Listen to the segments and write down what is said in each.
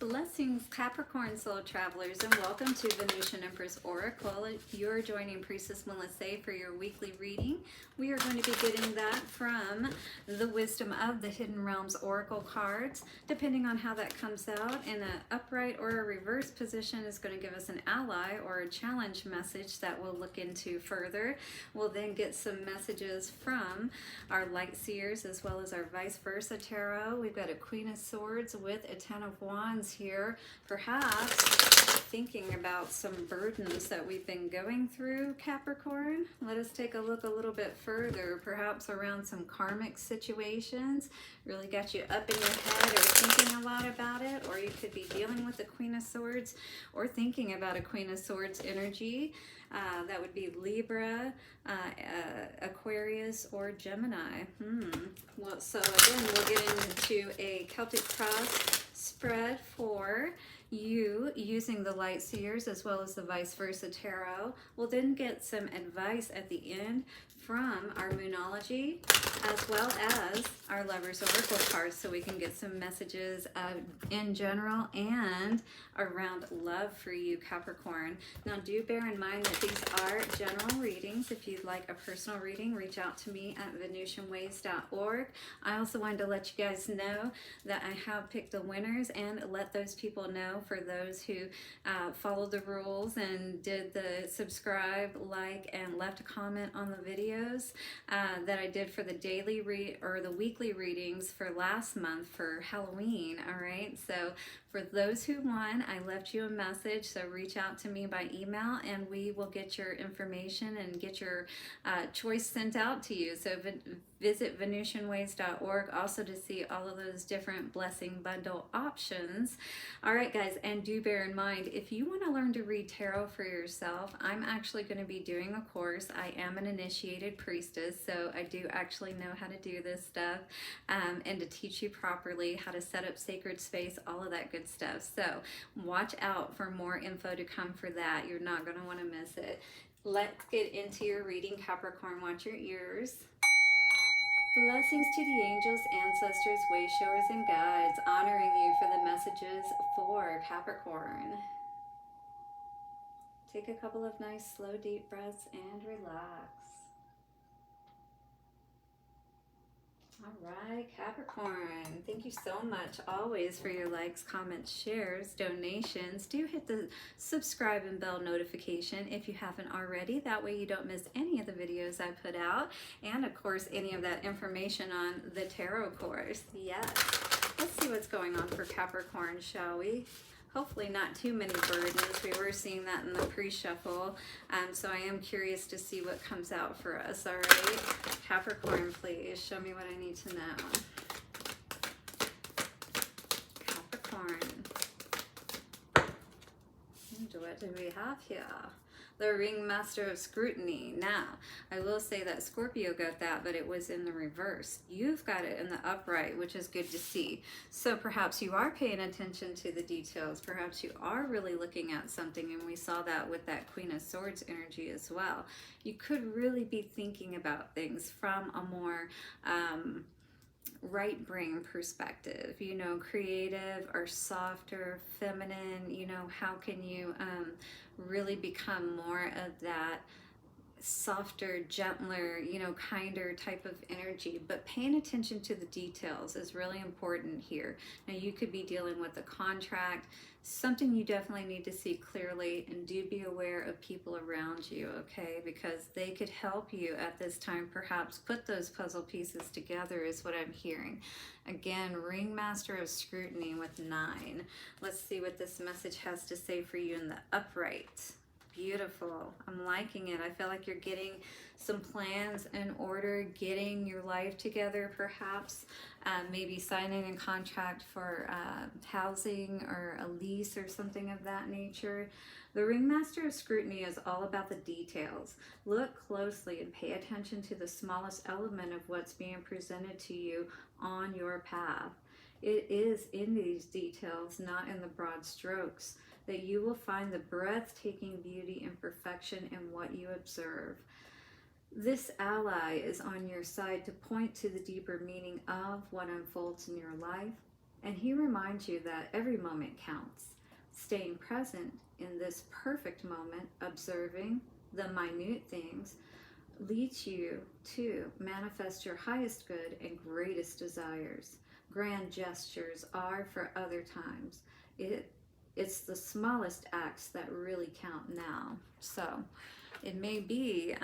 Blessings, Capricorn soul travelers, and welcome to Venusian Empress Oracle. You're joining Priestess Melissae for your weekly reading. We are going to be getting that from the Wisdom of the Hidden Realms Oracle cards. Depending on how that comes out, in an upright or a reverse position is going to give us an ally or a challenge message that we'll look into further. We'll then get some messages from our light seers as well as our vice versa tarot. We've got a Queen of Swords with a Ten of Wands here, perhaps thinking about some burdens that we've been going through, Capricorn. Let us take a look a little bit further, perhaps around some karmic situations, really got you up in your head or thinking a lot about it, or you could be dealing with the Queen of Swords or thinking about a Queen of Swords energy. That would be Libra, Aquarius, or Gemini. Well, so again, we'll get into a Celtic cross spread for you using the light seers as well as the vice versa tarot. We'll then get some advice at the end from our Moonology as well as our Lovers Oracle cards, so we can get some messages in general and around love for you, Capricorn. Now do bear in mind that these are general readings. If you'd like a personal reading, reach out to me at venusianways.org. I also wanted to let you guys know that I have picked the winners and let those people know, for those who followed the rules and did the subscribe, like, and left a comment on the videos that I did for the daily or the weekly readings for last month for Halloween. All right, so for those who won, I left you a message, so reach out to me by email and we will get your information and get your choice sent out to you. So visit venusianways.org also to see all of those different blessing bundle options. All right, guys, and do bear in mind, if you want to learn to read tarot for yourself, I'm actually going to be doing a course. I am an initiated priestess, so I do actually know how to do this stuff and to teach you properly how to set up sacred space, all of that good stuff. So watch out for more info to come for that. You're not going to want to miss it. Let's get into your reading, Capricorn. Watch your ears. Blessings to the angels, ancestors, wayshowers, and guides, honoring you for the messages for Capricorn. Take a couple of nice, slow, deep breaths and relax. All right, Capricorn, thank you so much always for your likes, comments, shares, donations. Do hit the subscribe and bell notification if you haven't already. That way you don't miss any of the videos I put out, and of course any of that information on the tarot course. Yes. Let's see what's going on for Capricorn, shall we? Hopefully not too many burdens. We were seeing that in the pre-shuffle, so I am curious to see what comes out for us. All right, Capricorn, please show me what I need to know. Capricorn, what do we have here? The Ringmaster of Scrutiny. Now, I will say that Scorpio got that, but it was in the reverse. You've got it in the upright, which is good to see. So perhaps you are paying attention to the details. Perhaps you are really looking at something, and we saw that with that Queen of Swords energy as well. You could really be thinking about things from a more right brain perspective, you know, creative or softer, feminine, you know, how can you really become more of that softer, gentler, you know, kinder type of energy. But paying attention to the details is really important here. Now you could be dealing with a contract, something you definitely need to see clearly, and do be aware of people around you, okay? Because they could help you at this time, perhaps put those puzzle pieces together is what I'm hearing. Again, Ringmaster of Scrutiny with 9. Let's see what this message has to say for you in the upright. Beautiful. I'm liking it. I feel like you're getting some plans in order, getting your life together, perhaps maybe signing a contract for housing or a lease or something of that nature. The Ringmaster of Scrutiny is all about the details. Look closely and pay attention to the smallest element of what's being presented to you on your path. It is in these details, not in the broad strokes, that you will find the breathtaking beauty and perfection in what you observe. This ally is on your side to point to the deeper meaning of what unfolds in your life And he reminds you that every moment counts. Staying present in this perfect moment, observing the minute things, leads you to manifest your highest good and greatest desires. Grand gestures are for other times. It's the smallest acts that really count now. So it may be,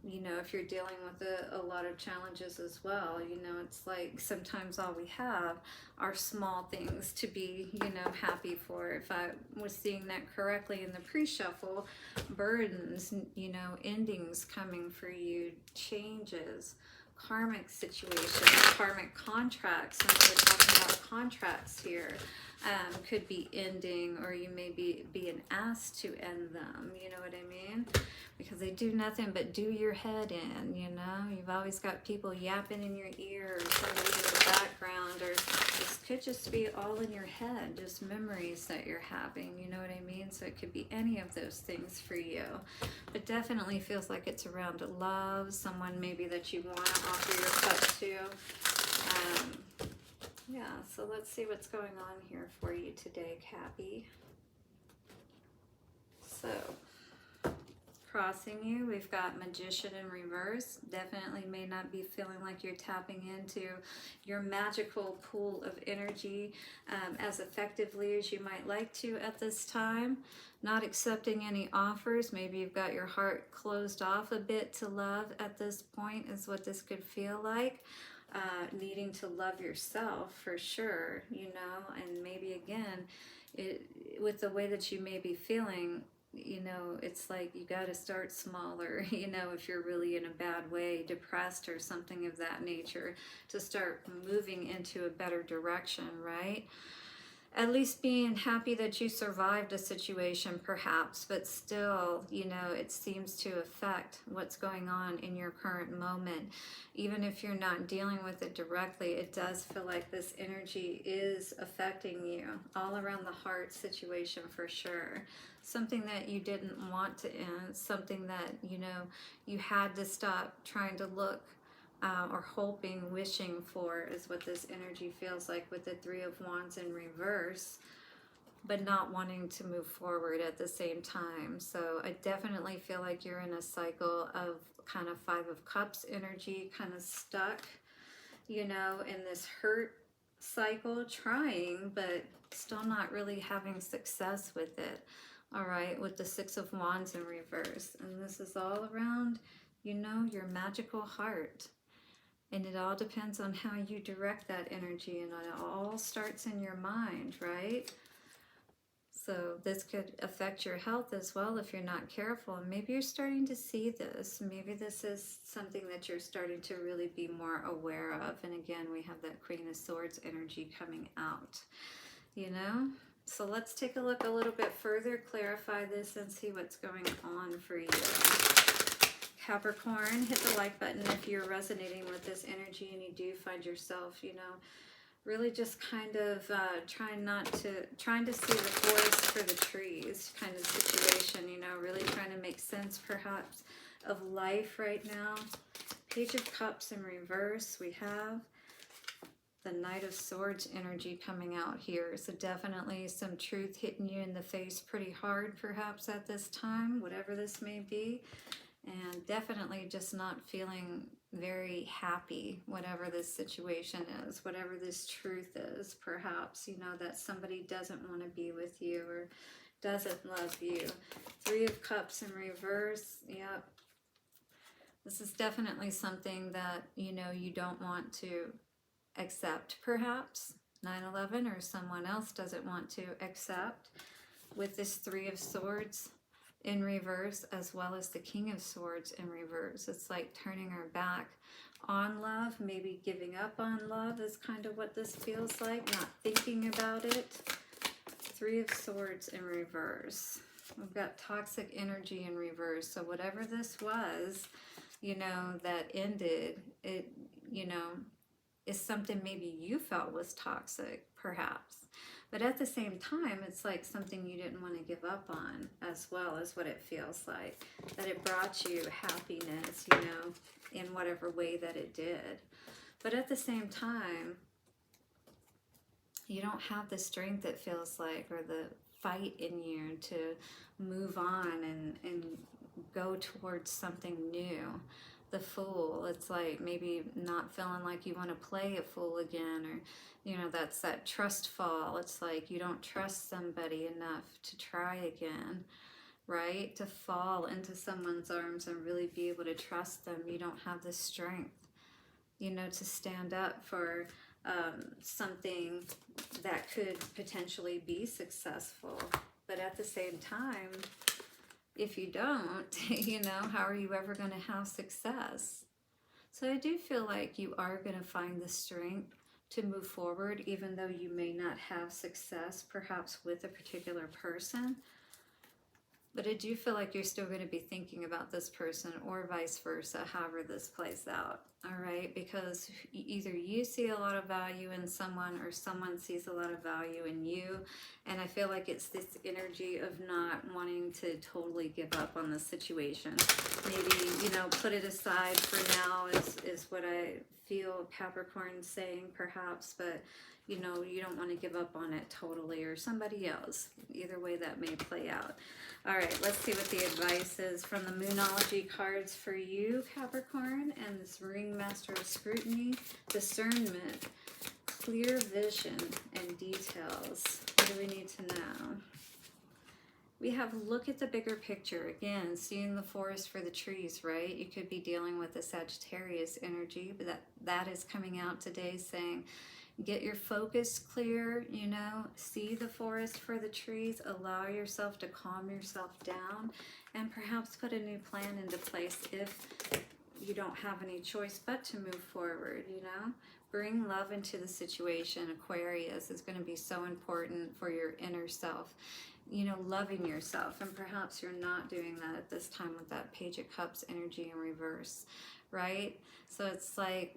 you know, if you're dealing with a lot of challenges as well, you know, it's like sometimes all we have are small things to be, you know, happy for. If I was seeing that correctly in the pre-shuffle, burdens, you know, endings coming for you, changes, karmic situations, karmic contracts, since we're talking about contracts here, could be ending, or you may be being asked to end them, you know what I mean? Because they do nothing but do your head in, you know? You've always got people yapping in your ear, or somebody in the background, or this could just be all in your head, just memories that you're having, you know what I mean? So it could be any of those things for you. But definitely feels like it's around love, someone maybe that you want to offer your cup to. Yeah, so let's see what's going on here for you today, Cappy. So, crossing you, we've got Magician in reverse. Definitely may not be feeling like you're tapping into your magical pool of energy as effectively as you might like to at this time. Not accepting any offers. Maybe you've got your heart closed off a bit to love at this point is what this could feel like. Needing to love yourself for sure, you know, and maybe again, with the way that you may be feeling, you know, it's like you got to start smaller, you know, if you're really in a bad way, depressed or something of that nature, to start moving into a better direction, right? At least being happy that you survived a situation perhaps, but still, you know, it seems to affect what's going on in your current moment. Even if you're not dealing with it directly, it does feel like this energy is affecting you all around the heart situation for sure. Something that you didn't want to end, something that, you know, you had to stop trying to look or hoping, wishing for, is what this energy feels like with the Three of Wands in reverse, but not wanting to move forward at the same time. So I definitely feel like you're in a cycle of kind of Five of Cups energy, kind of stuck, you know, in this hurt cycle, trying, but still not really having success with it. All right, with the Six of Wands in reverse. And this is all around, you know, your magical heart. And it all depends on how you direct that energy, and it all starts in your mind, right? So this could affect your health as well if you're not careful. And maybe you're starting to see this. Maybe this is something that you're starting to really be more aware of. And again, we have that Queen of Swords energy coming out, you know? So let's take a look a little bit further, clarify this, and see what's going on for you. Capricorn, hit the like button if you're resonating with this energy and you do find yourself, you know, really just kind of trying to see the forest for the trees kind of situation, you know, really trying to make sense perhaps of life right now. Page of Cups in reverse, we have the Knight of Swords energy coming out here. So definitely some truth hitting you in the face pretty hard perhaps at this time, whatever this may be. And definitely just not feeling very happy, whatever this situation is, whatever this truth is, perhaps, you know, that somebody doesn't want to be with you or doesn't love you. Three of Cups in reverse, yep. This is definitely something that, you know, you don't want to accept, perhaps. 9/11, or someone else doesn't want to accept. With this Three of Swords in reverse, as well as the King of Swords in reverse. It's like turning our back on love, maybe giving up on love is kind of what this feels like, not thinking about it. Three of Swords in reverse. We've got toxic energy in reverse. So whatever this was, you know, that ended, it, you know, is something maybe you felt was toxic, perhaps. But at the same time, it's like something you didn't want to give up on, as well as what it feels like. That it brought you happiness, you know, in whatever way that it did. But at the same time, you don't have the strength, it feels like, or the fight in you to move on and go towards something new. The Fool, it's like maybe not feeling like you want to play a fool again, or you know, that's that trust fall. It's like you don't trust somebody enough to try again, right? To fall into someone's arms and really be able to trust them. You don't have the strength, you know, to stand up for something that could potentially be successful. But at the same time, if you don't, you know, how are you ever going to have success? So I do feel like you are going to find the strength to move forward, even though you may not have success, perhaps with a particular person. But I do feel like you're still going to be thinking about this person, or vice versa, however this plays out. All right, because either you see a lot of value in someone, or someone sees a lot of value in you. And I feel like it's this energy of not wanting to totally give up on the situation. Maybe, you know, put it aside for now is what I feel Capricorn saying, perhaps. But, you know, you don't want to give up on it totally, or somebody else. Either way that may play out. All right, let's see what the advice is from the Moonology cards for you, Capricorn, and this Ringmaster of Scrutiny. Discernment, clear vision, and details. What do we need to know? We have look at the bigger picture. Again, seeing the forest for the trees, right? You could be dealing with the Sagittarius energy, but that is coming out today, saying get your focus clear, you know, see the forest for the trees, allow yourself to calm yourself down, and perhaps put a new plan into place if you don't have any choice but to move forward, you know. Bring love into the situation. Aquarius is going to be so important for your inner self, you know, loving yourself. And perhaps you're not doing that at this time with that Page of Cups energy in reverse, right? So it's like,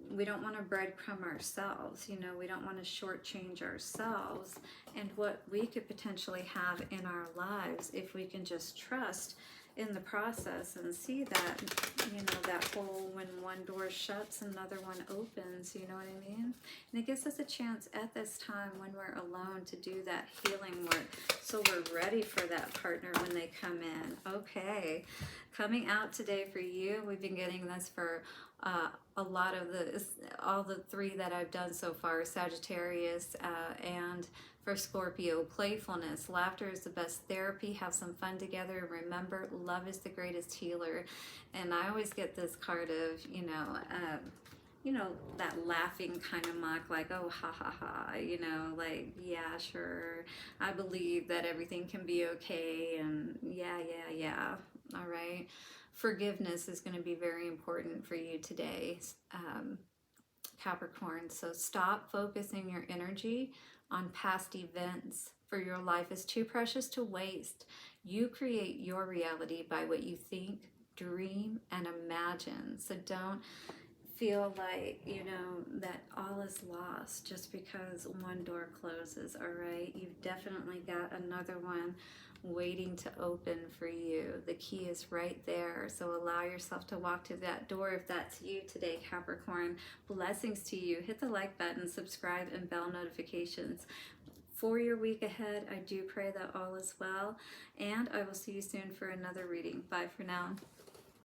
we don't want to breadcrumb ourselves, you know, we don't want to shortchange ourselves and what we could potentially have in our lives if we can just trust in the process and see that, you know, that whole when one door shuts, another one opens, you know what I mean? And it gives us a chance at this time when we're alone to do that healing work, so we're ready for that partner when they come in. Okay, coming out today for you, we've been getting this for a lot of all the three that I've done so far, Sagittarius and for Scorpio, playfulness, laughter is the best therapy, have some fun together, remember love is the greatest healer. And I always get this card of, you know, that laughing kind of mock, like, oh, ha ha ha, you know, like, yeah, sure, I believe that everything can be okay, and yeah, all right. Forgiveness is going to be very important for you today, Capricorn. So stop focusing your energy on past events, for your life is too precious to waste. You create your reality by what you think, dream, and imagine. So don't feel like, you know, that all is lost just because one door closes, all right? You've definitely got another one waiting to open for you. The key is right there. So allow yourself to walk to that door if that's you today, Capricorn. Blessings to you. Hit the like button, subscribe, and bell notifications. For your week ahead, I do pray that all is well, and I will see you soon for another reading. Bye for now.